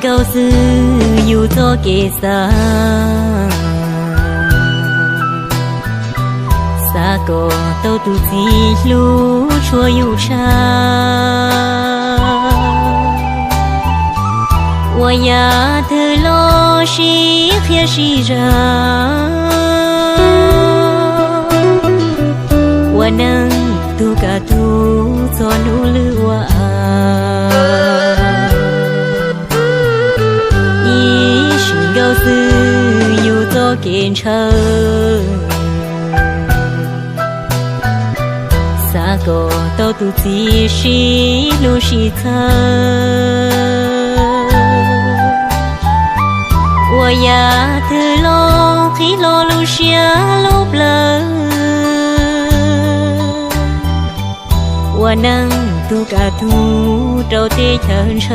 câu sư dù cho kề xa xa có tàu tu chi lu chua yêu cha我呀的老是也是人，我能度个度做努力我，一心高思有做建成，啥个都独自是路是层。我呀的路khi lo lu xia lu blơ 我能度个度都得成成